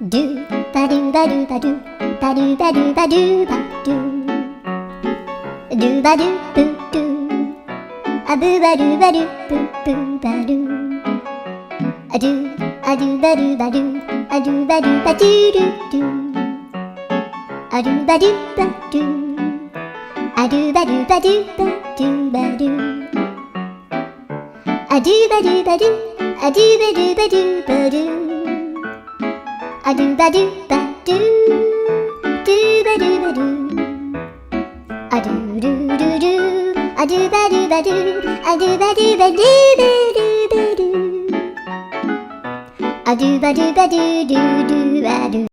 do ba do ba do ba do ba do ba do ba do ba do ba do boo do a boo ba do ba do boo boo ba do a do ba do ba do a do ba do ba do do do a do ba do ba do a do ba do ba do ba do ba do a do ba do ba do a do ba do ba do ba do a do ba do ba do do ba do ba do a do do do do a do ba do ba do a do ba do ba do ba do ba do a do ba do ba do do do ba do